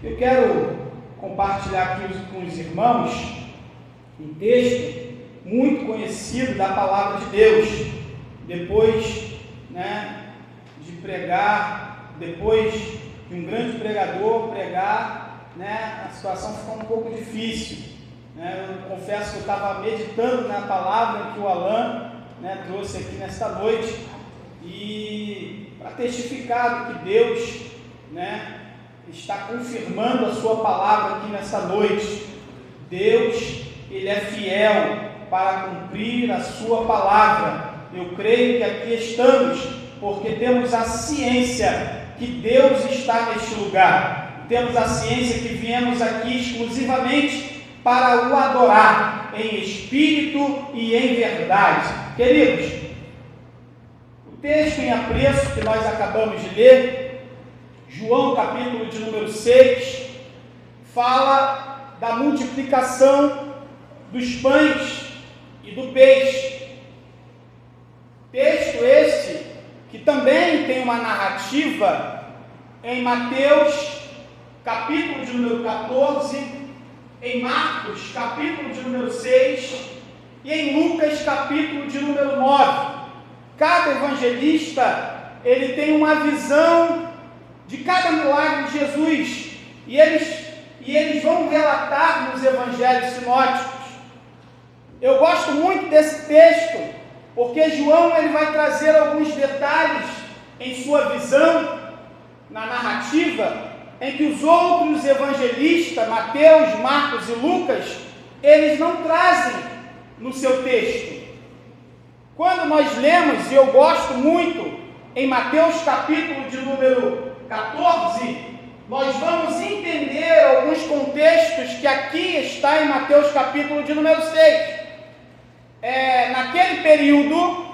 Eu quero compartilhar aqui com os irmãos um texto muito conhecido da Palavra de Deus. Depois, de pregar, depois de um grande pregador pregar, a situação ficou um pouco difícil. Eu confesso que eu estava meditando na palavra que o Alan trouxe aqui nesta noite, e para testificar do que Deus está confirmando a sua palavra aqui nesta noite. Deus, Ele é fiel para cumprir a sua palavra. Eu creio que aqui estamos porque temos a ciência que Deus está neste lugar. Temos a ciência que viemos aqui exclusivamente para o adorar em espírito e em verdade. Queridos, o texto em apreço que nós acabamos de ler, João capítulo de número 6, fala da multiplicação dos pães e do peixe. Texto este que também tem uma narrativa em Mateus capítulo de número 14, em Marcos capítulo de número 6 e em Lucas capítulo de número 9. Cada evangelista, ele tem uma visão de cada milagre de Jesus, e eles vão relatar nos evangelhos sinóticos. Eu gosto muito desse texto, porque João ele vai trazer alguns detalhes em sua visão, na narrativa, em que os outros evangelistas, Mateus, Marcos e Lucas, eles não trazem no seu texto. Quando nós lemos, e eu gosto muito, em Mateus capítulo de número 14, nós vamos entender alguns contextos que aqui está em Mateus capítulo de número 6. Naquele período,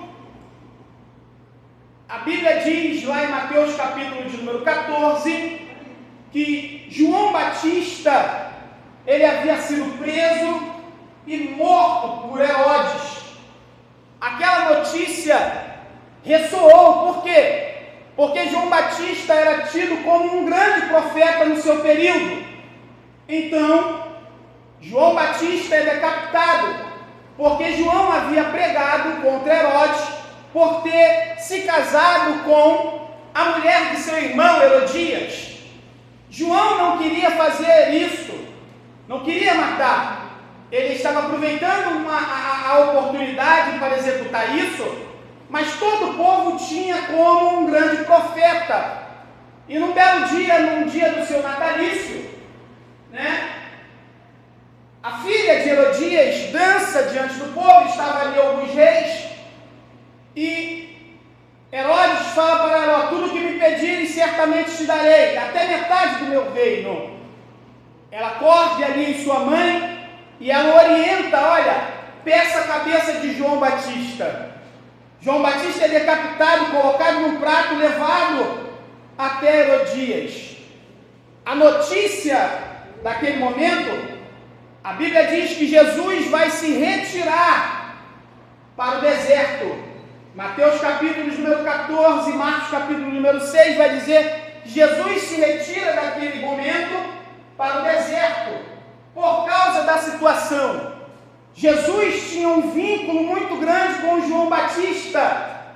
a Bíblia diz lá em Mateus capítulo de número 14, que João Batista, ele havia sido preso e morto por Herodes. Aquela notícia ressoou, por quê? Porque João Batista era tido como um grande profeta no seu período. Então, João Batista é decapitado, porque João havia pregado contra Herodes por ter se casado com a mulher de seu irmão Herodias. João não queria fazer isso, não queria matar. Ele estava aproveitando a oportunidade para executar isso, mas todo o povo tinha como um grande profeta. E num belo dia, num dia do seu natalício, a filha de Herodias dança diante do povo, estava ali alguns reis, e Herodes fala para ela: tudo que me pedires certamente te darei, até metade do meu reino. Ela corre ali em sua mãe, e ela orienta: olha, peça a cabeça de João Batista. João Batista é decapitado, colocado num prato, levado até Herodias. A notícia daquele momento, a Bíblia diz que Jesus vai se retirar para o deserto. Mateus capítulo número 14, Marcos capítulo número 6 vai dizer que Jesus se retira daquele momento para o deserto por causa da situação. Jesus tinha um vínculo muito grande com João Batista.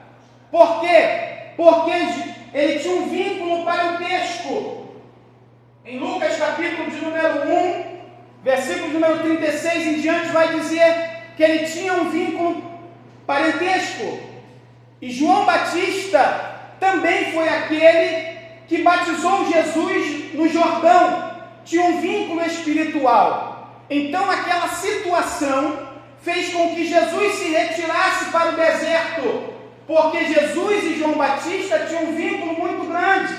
Por quê? Porque ele tinha um vínculo parentesco. Em Lucas capítulo de número 1, versículo número 36 em diante, vai dizer que ele tinha um vínculo parentesco. E João Batista também foi aquele que batizou Jesus no Jordão. Tinha um vínculo espiritual. Então aquela situação fez com que Jesus se retirasse para o deserto, porque Jesus e João Batista tinham um vínculo muito grande.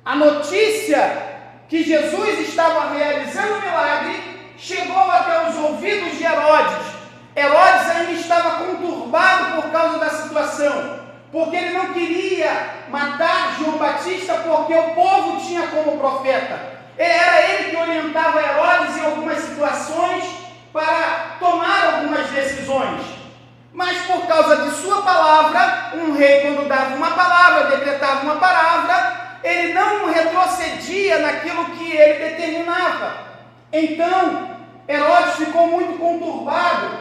A notícia que Jesus estava realizando o milagre chegou até os ouvidos de Herodes. Herodes ainda estava conturbado por causa da situação, porque ele não queria matar João Batista, porque o povo tinha como profeta. Era ele que orientava Herodes em algumas situações para tomar algumas decisões. Mas por causa de sua palavra, um rei, quando dava uma palavra, decretava uma palavra, ele não retrocedia naquilo que ele determinava. Então, Herodes ficou muito conturbado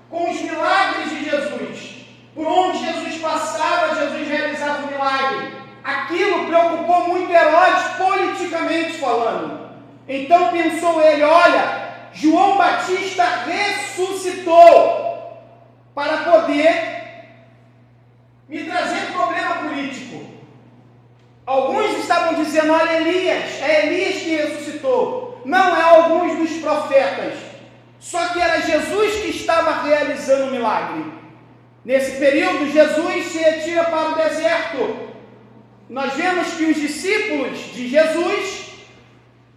com os milagres de Jesus. Por onde Jesus passava, Jesus realizava um milagre. Aquilo preocupou muito Herodes, politicamente falando. Então pensou ele, olha, João Batista ressuscitou para poder me trazer problema político. Alguns estavam dizendo, olha, é Elias que ressuscitou. Não é alguns dos profetas. Só que era Jesus que estava realizando o milagre. Nesse período, Jesus se retira para o deserto. Nós vemos que os discípulos de Jesus,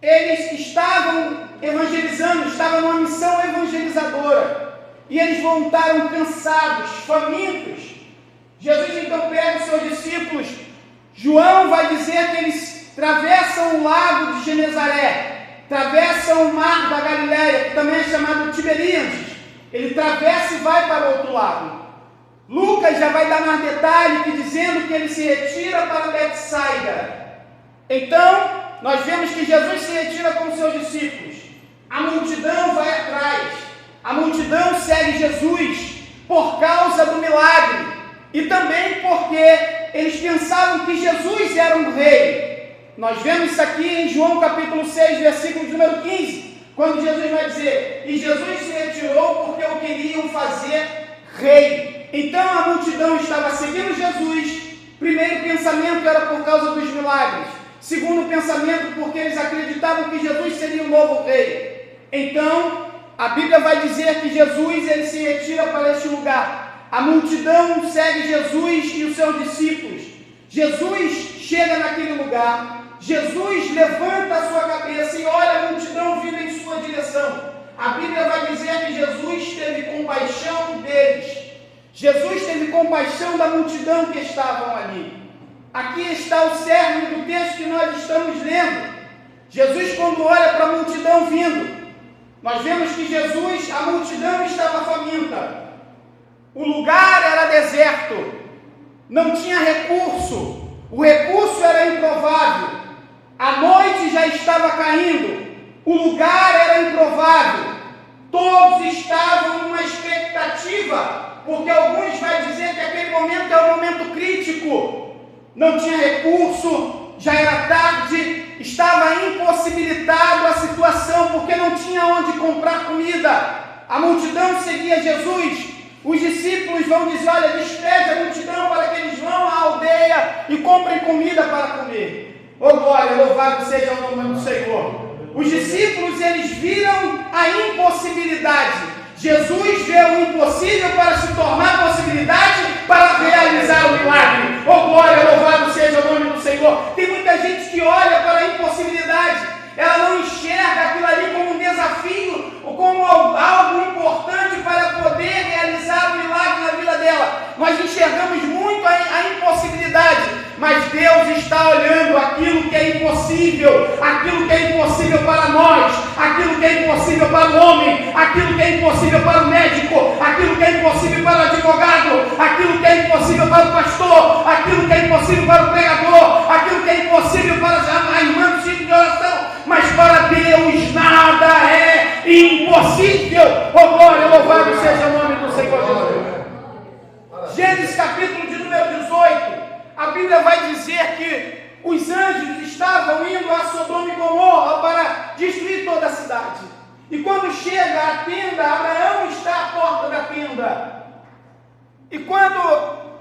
eles estavam evangelizando, estavam numa missão evangelizadora. E eles voltaram cansados, famintos. Jesus então pega os seus discípulos. João vai dizer que eles atravessam o lago de Genezaré, atravessam o mar da Galileia, que também é chamado Tiberíades. Ele atravessa e vai para o outro lado. Lucas já vai dar mais detalhe, dizendo que ele se retira para Betsaida. Então, nós vemos que Jesus se retira com seus discípulos. A multidão vai atrás. A multidão segue Jesus por causa do milagre. E também porque eles pensavam que Jesus era um rei. Nós vemos isso aqui em João capítulo 6, versículo número 15. Quando Jesus vai dizer, e Jesus se retirou porque o queriam fazer rei. Então a multidão estava seguindo Jesus. Primeiro pensamento era por causa dos milagres. Segundo pensamento, porque eles acreditavam que Jesus seria o novo rei. Então, a Bíblia vai dizer que Jesus ele se retira para este lugar. A multidão segue Jesus e os seus discípulos. Jesus chega naquele lugar. Jesus levanta a sua cabeça e olha a multidão vindo em sua direção. A Bíblia vai dizer que Jesus teve compaixão deles. Jesus teve compaixão da multidão que estavam ali. Aqui está o cerne do texto que nós estamos lendo. Jesus, quando olha para a multidão vindo, nós vemos que Jesus, a multidão estava faminta. O lugar era deserto, não tinha recurso, o recurso era improvável. A noite já estava caindo, o lugar era improvável. Todos estavam numa expectativa, porque alguns vão dizer que aquele momento é um momento crítico. Não tinha recurso, já era tarde, estava impossibilitado a situação, porque não tinha onde comprar comida. A multidão seguia Jesus. Os discípulos vão dizer, olha, despede a multidão para que eles vão à aldeia e comprem comida para comer. Oh glória, louvado seja o nome do Senhor. Os discípulos, eles viram a impossibilidade. Jesus vê o impossível para se tornar possibilidade para realizar o milagre. Oh glória, louvado seja o nome do Senhor. Tem muita gente que olha para a impossibilidade, ela não enxerga aquilo ali como um desafio, ou como algo importante para poder realizar o milagre na vida dela. Nós enxergamos muito a impossibilidade, mas Deus está olhando aquilo que é impossível para nós, aquilo que é impossível para o homem, aquilo que é impossível para o médico, aquilo que é impossível para o advogado, aquilo que é impossível para o pastor, aquilo que é impossível para o pregador, aquilo que é impossível para a irmã do ciclo de oração, mas para Deus nada é impossível. Oh glória, louvado seja o nome do Senhor Jesus. Gênesis capítulo de número 18, a Bíblia vai dizer que os anjos estavam indo a Sodoma e Gomorra para destruir toda a cidade. E quando chega a tenda, Abraão está à porta da tenda. E quando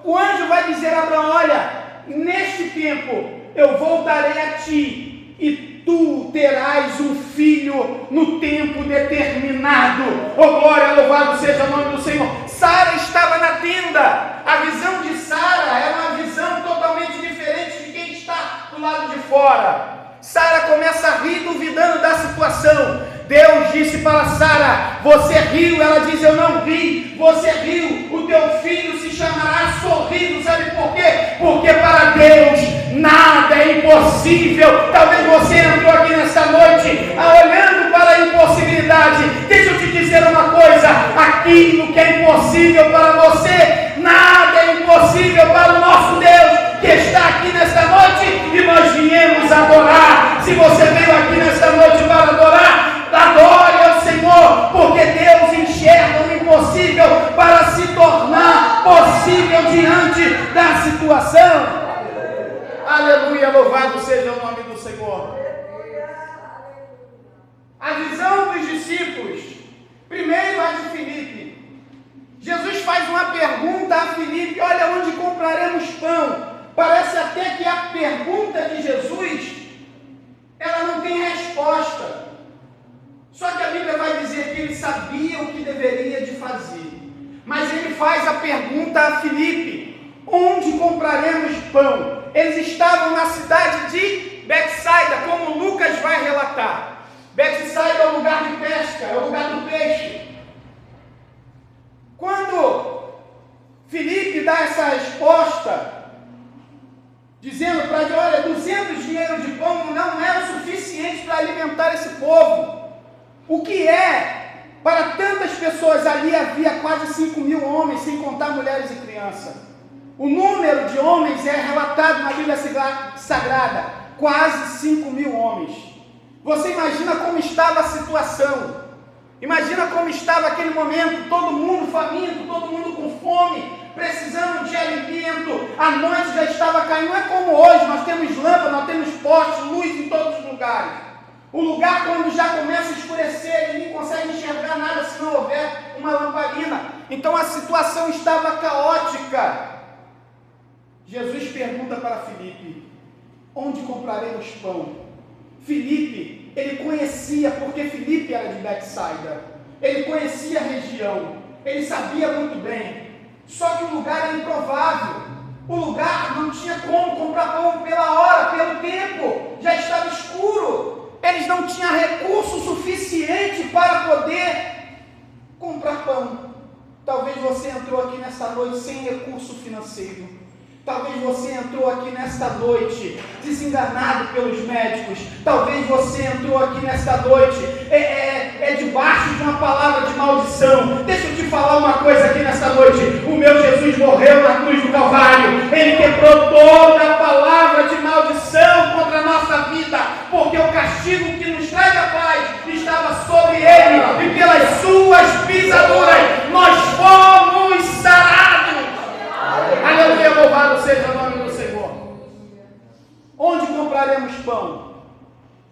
o anjo vai dizer a Abraão, olha, neste tempo eu voltarei a ti e tu terás um filho no tempo determinado. Oh glória, louvado seja o nome do Senhor. Sara estava na tenda. A visão de Sara era uma visão totalmente diferente de quem está do lado de fora. Sara começa a rir, duvidando da situação. Deus disse para Sara, você riu? Ela diz, eu não ri. Você riu, o teu filho se chamará sorriso. Sabe por quê? Porque para Deus nada é impossível. Talvez você entrou aqui nesta noite olhando para a impossibilidade. Deixa eu te dizer uma coisa, aquilo que é impossível para você, nada é impossível para o nosso Deus, que está aqui nesta noite e nós viemos adorar. Se você veio aqui nesta noite para adorar, adore ao Senhor, porque Deus enxerga o impossível para se tornar possível diante da situação. Aleluia, louvado seja o nome do Senhor. A visão dos discípulos, primeiro a de Filipe. Jesus faz uma pergunta a Filipe: olha, onde compraremos pão? Parece até que a pergunta de Jesus, ela não tem resposta. Só que a Bíblia vai dizer que ele sabia o que deveria de fazer. Mas ele faz a pergunta a Filipe: onde compraremos pão? Eles estavam na cidade de Betsaida, como Lucas vai relatar. Betsaida é o lugar de pesca, é o lugar do peixe. Quando Filipe dá essa resposta, dizendo para ele: olha, 200 dinheiros de pão não é o suficiente para alimentar esse povo. O que é? Para tantas pessoas ali havia quase 5.000 homens, sem contar mulheres e crianças. O número de homens é relatado na Bíblia Sagrada, quase 5.000 homens. Você imagina como estava a situação? Imagina como estava aquele momento, todo mundo faminto, todo mundo com fome, precisando de alimento, a noite já estava caindo. Não é como hoje, nós temos lâmpada, nós temos postes, luz em todos os lugares. O lugar, quando já começa a escurecer, ninguém consegue enxergar nada se não houver uma lamparina. Então a situação estava caótica. Jesus pergunta para Filipe: onde compraremos pão? Filipe, ele conhecia, porque Filipe era de Betsaida, ele conhecia a região, ele sabia muito bem, só que o lugar era improvável, o lugar não tinha como comprar pão pela hora, pelo tempo, já estava escuro, eles não tinham recurso suficiente para poder comprar pão. Talvez você entrou aqui nesta noite sem recurso financeiro. Talvez você entrou aqui nesta noite desenganado pelos médicos. Talvez você entrou aqui nesta noite debaixo de uma palavra de maldição. Deixa eu te falar uma coisa aqui nesta noite. O meu Jesus morreu na cruz do Calvário. Ele quebrou toda a palavra de maldição contra a nossa vida, porque o castigo que nos traz a paz estava sobre ele, e pelas suas pisaduras nós fomos sarados. Aleluia, louvado seja o nome do Senhor. Onde compraremos pão?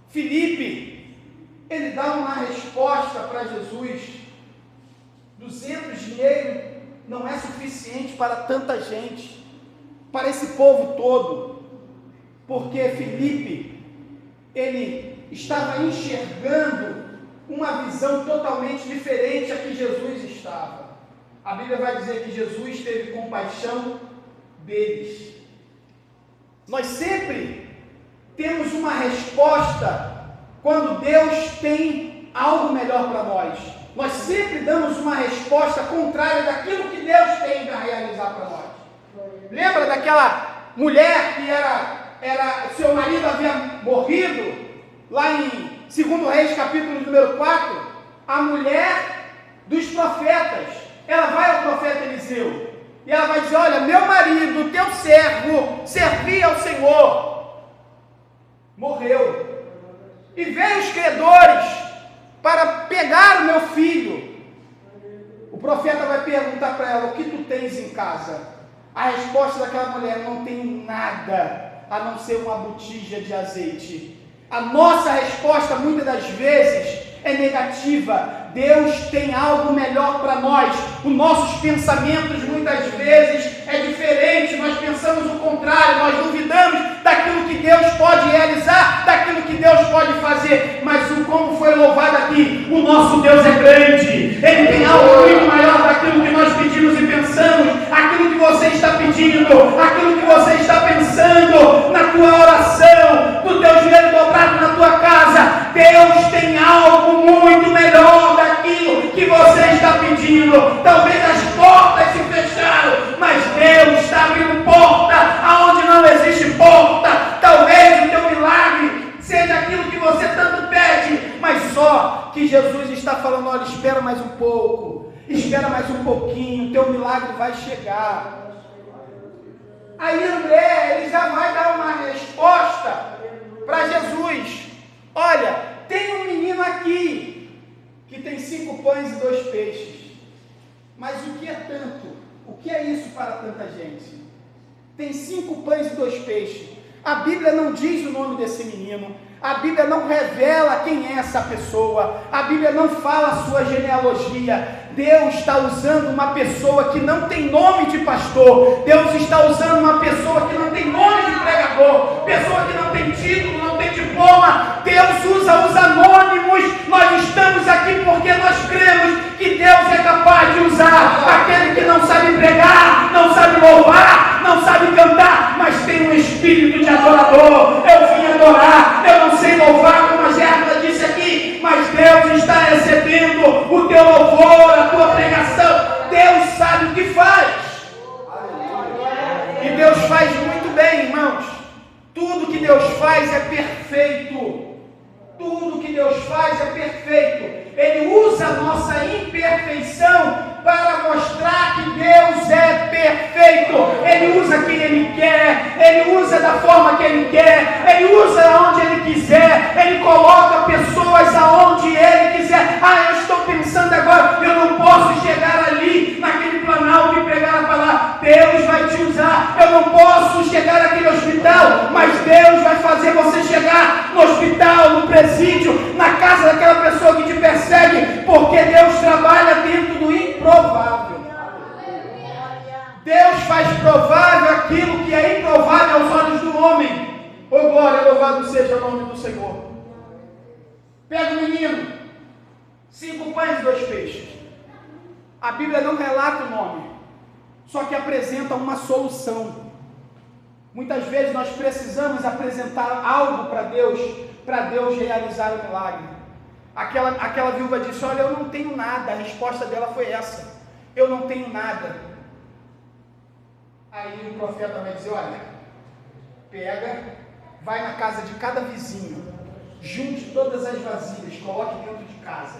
Filipe, ele dá uma resposta para Jesus: 200 dinheiro não é suficiente para tanta gente, para esse povo todo, porque Filipe, ele estava enxergando uma visão totalmente diferente a que Jesus estava. A Bíblia vai dizer que Jesus teve compaixão deles. Nós sempre temos uma resposta quando Deus tem algo melhor para nós. Nós sempre damos uma resposta contrária daquilo que Deus tem para realizar para nós. Lembra daquela mulher que seu marido havia morrido? Lá em 2 Reis, capítulo número 4, a mulher dos profetas. Ela vai ao profeta Eliseu e ela vai dizer: olha, meu marido, teu servo, servia ao Senhor, morreu, e veio os credores para pegar o meu filho. O profeta vai perguntar para ela: o que tu tens em casa? A resposta daquela mulher: não tenho nada a não ser uma botija de azeite. A nossa resposta muitas das vezes é negativa. Deus tem algo melhor para nós. Os nossos pensamentos muitas vezes é diferente. Nós pensamos o contrário. Nós duvidamos daquilo que Deus pode realizar, daquilo que Deus pode fazer. Mas como foi louvado aqui, o nosso Deus é grande. Ele tem algo muito maior daquilo que nós pedimos e pensamos. Aquilo que você está pedindo, aquilo que você está pensando na tua oração, no teu joelho dobrado na tua casa, Deus tem algo muito melhor daquilo que você está pedindo. Talvez as portas se fecharam, mas Deus está abrindo porta aonde não existe porta. Talvez o teu milagre seja aquilo que você tanto pede, mas só que Jesus está falando: olha, espera mais um pouco, espera mais um pouquinho, teu milagre vai chegar. Aí André, ele já vai dar uma resposta para Jesus. Olha, tem um menino aqui que tem 5 pães e 2 peixes. Mas o que é tanto? O que é isso para tanta gente? Tem 5 pães e 2 peixes. A Bíblia não diz o nome desse menino. A Bíblia não revela quem é essa pessoa. A Bíblia não fala a sua genealogia. Deus está usando uma pessoa que não tem nome de pastor. Deus está usando uma pessoa que não tem nome de pregador. Pessoa que não tem título, não tem diploma. Deus usa os anônimos. Nós estamos aqui porque nós cremos que Deus é capaz de usar aquele que não sabe pregar, não sabe louvar, não sabe cantar, mas tem um espírito de adorador. Eu vim adorar, eu não sei louvar, como a Gerda disse aqui, mas Deus está recebendo o teu louvor, a tua pregação. Deus sabe o que faz. E Deus faz muito bem, irmãos. Tudo que Deus faz é perfeito. Tudo que Deus faz é perfeito. Ele usa a nossa imperfeição para mostrar que Deus é perfeito. Ele usa quem Ele quer, Ele usa da forma que Ele quer, Ele usa aonde Ele quiser, Ele coloca pessoas aonde Ele quiser. Eu estou pensando agora, eu não posso chegar ali, naquele planalto e pregar a palavra. Deus vai te usar. Eu não posso chegar naquele hospital, mas Deus vai fazer você chegar no hospital, no presídio, na casa daquela pessoa que te persegue, porque Deus trabalha dentro do improvável. Deus faz provável aquilo que é improvável aos olhos do homem. Oh glória, louvado seja o nome do Senhor. Pega o menino, 5 pães e 2 peixes. A Bíblia não relata o nome, só que apresenta uma solução. Muitas vezes nós precisamos apresentar algo para Deus realizar o milagre. Aquela viúva disse: olha, eu não tenho nada. A resposta dela foi essa: eu não tenho nada. Aí o profeta vai dizer: olha, pega, vai na casa de cada vizinho, junte todas as vasilhas, coloque dentro de casa.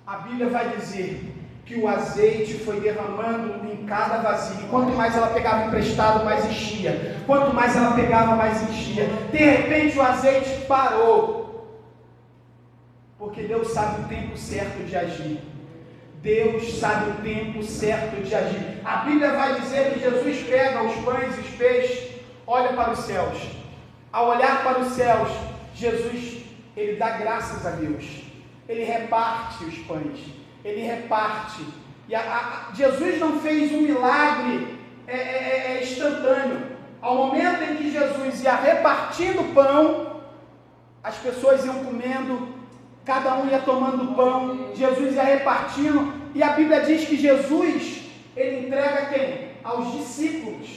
A Bíblia vai dizer que o azeite foi derramando em cada vasilha. Quanto mais ela pegava emprestado, mais enchia. Quanto mais ela pegava, mais enchia. De repente o azeite parou. Porque Deus sabe o tempo certo de agir. Deus sabe o tempo certo de agir. A Bíblia vai dizer que Jesus pega os pães e os peixes, olha para os céus. Ao olhar para os céus, Jesus, ele dá graças a Deus. Ele reparte os pães. Ele reparte. E Jesus não fez um milagre instantâneo. Ao momento em que Jesus ia repartindo o pão, as pessoas iam comendo, cada um ia tomando pão, Jesus ia repartindo, e a Bíblia diz que Jesus, ele entrega quem? Aos discípulos,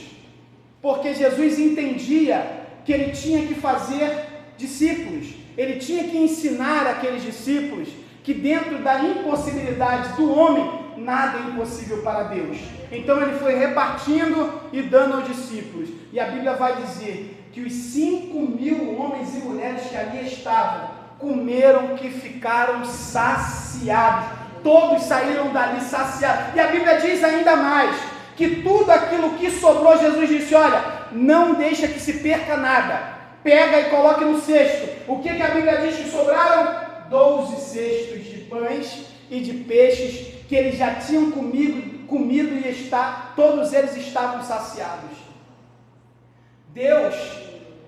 porque Jesus entendia que ele tinha que fazer discípulos, ele tinha que ensinar aqueles discípulos que dentro da impossibilidade do homem, nada é impossível para Deus. Então ele foi repartindo e dando aos discípulos. E a Bíblia vai dizer que os 5.000 homens e mulheres que ali estavam, comeram que ficaram saciados. Todos saíram dali saciados. E a Bíblia diz ainda mais, que tudo aquilo que sobrou, Jesus disse: olha, não deixa que se perca nada. Pega e coloque no cesto. O que a Bíblia diz que sobraram? 12 cestos de pães e de peixes que eles já tinham comido e todos eles estavam saciados. Deus,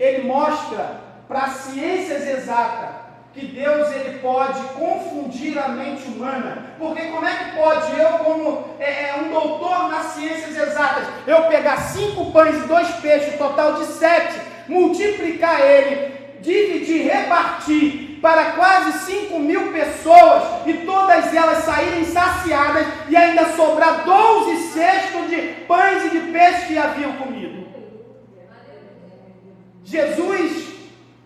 ele mostra para as ciências exatas que Deus, ele pode confundir a mente humana. Porque como é que pode eu, como um doutor nas ciências exatas, eu pegar 5 pães e 2 peixes, total de 7, multiplicar ele, dividir, repartir para quase 5.000 pessoas e todas elas saírem saciadas e ainda sobrar 12 cestos de pães e de peixes que haviam comido? Jesus,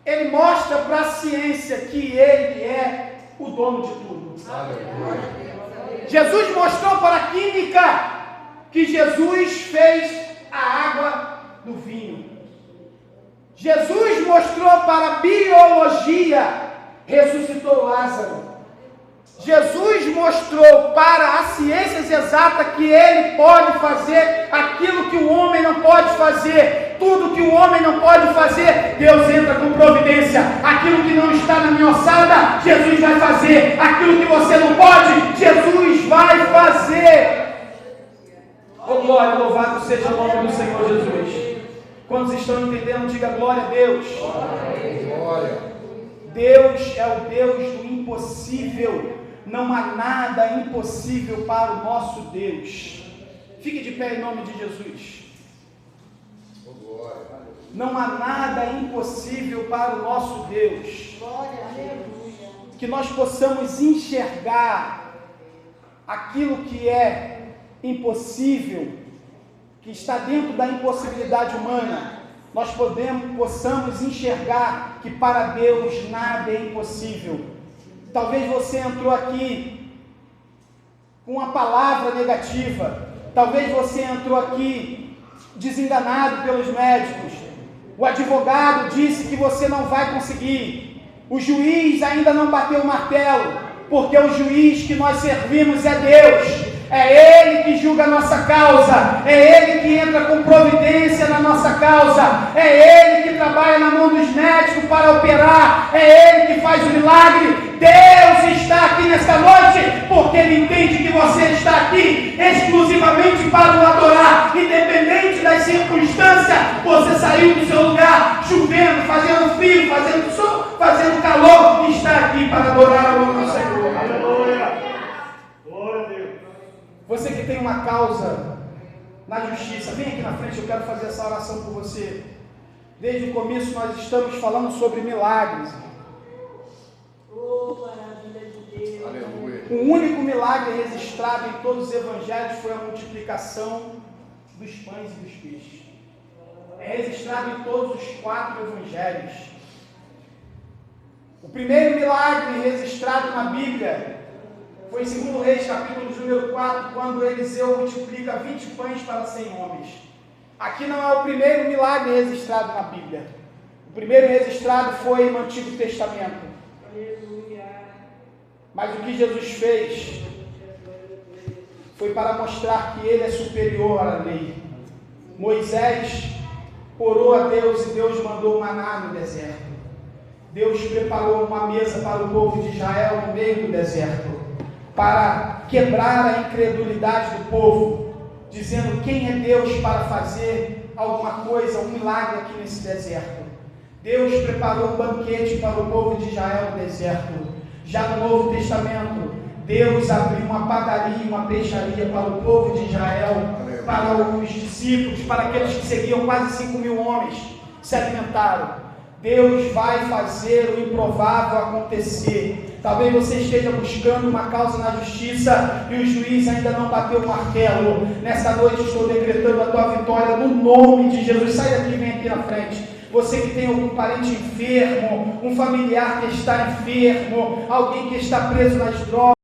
ele mostra para a ciência que ele é o dono de tudo. Jesus mostrou para a química que Jesus fez a água do vinho. Jesus mostrou para a biologia, ressuscitou Lázaro. Jesus mostrou para a ciência exata que Ele pode fazer aquilo que o homem não pode fazer. Tudo que o homem não pode fazer, Deus entra com providência. Aquilo que não está na minha ossada, Jesus vai fazer. Aquilo que você não pode, Jesus vai fazer. Oh glória, louvado seja o nome do Senhor Jesus. Quantos estão entendendo, diga glória a Deus. Glória. Deus é o Deus do impossível. Não há nada impossível para o nosso Deus. Fique de pé em nome de Jesus. Não há nada impossível para o nosso Deus. Que nós possamos enxergar aquilo que é impossível, que está dentro da impossibilidade humana. Nós possamos enxergar que para Deus nada é impossível. Talvez você entrou aqui com uma palavra negativa. Talvez você entrou aqui desenganado pelos médicos. O advogado disse que você não vai conseguir. O juiz ainda não bateu o martelo, porque o juiz que nós servimos é Deus. É Ele que julga a nossa causa, é Ele que entra com providência na nossa causa, é Ele que trabalha na mão dos médicos para operar, é Ele que faz o milagre. Deus está aqui nesta noite, porque Ele entende que você está aqui exclusivamente para o adorar, independente das circunstâncias. Você saiu do seu lugar, chovendo, fazendo frio, fazendo sol, fazendo calor, e está aqui para adorar o nome do Senhor. Aleluia! Glória a Deus! Você que tem uma causa na justiça, vem aqui na frente, eu quero fazer essa oração por você. Desde o começo nós estamos falando sobre milagres. O único milagre registrado em todos os evangelhos foi a multiplicação dos pães e dos peixes. É registrado em todos os 4 evangelhos. O primeiro milagre registrado na Bíblia foi em 2 Reis, capítulo número 4, quando Eliseu multiplica 20 pães para 100 homens. Aqui não é o primeiro milagre registrado na Bíblia. O primeiro registrado foi no Antigo Testamento. Mas o que Jesus fez foi para mostrar que Ele é superior à lei. Moisés orou a Deus e Deus mandou maná no deserto. Deus preparou uma mesa para o povo de Israel no meio do deserto, para quebrar a incredulidade do povo, dizendo quem é Deus para fazer alguma coisa, um milagre aqui nesse deserto. Deus preparou um banquete para o povo de Israel no deserto. Já no Novo Testamento, Deus abriu uma padaria, uma peixaria para o povo de Israel, para os discípulos, para aqueles que seguiam, quase 5.000 homens se alimentaram. Deus vai fazer o improvável acontecer. Talvez você esteja buscando uma causa na justiça e o juiz ainda não bateu o martelo. Nessa noite estou decretando a tua vitória no nome de Jesus. Sai daqui e vem aqui na frente. Você que tem algum parente enfermo, um familiar que está enfermo, alguém que está preso nas drogas,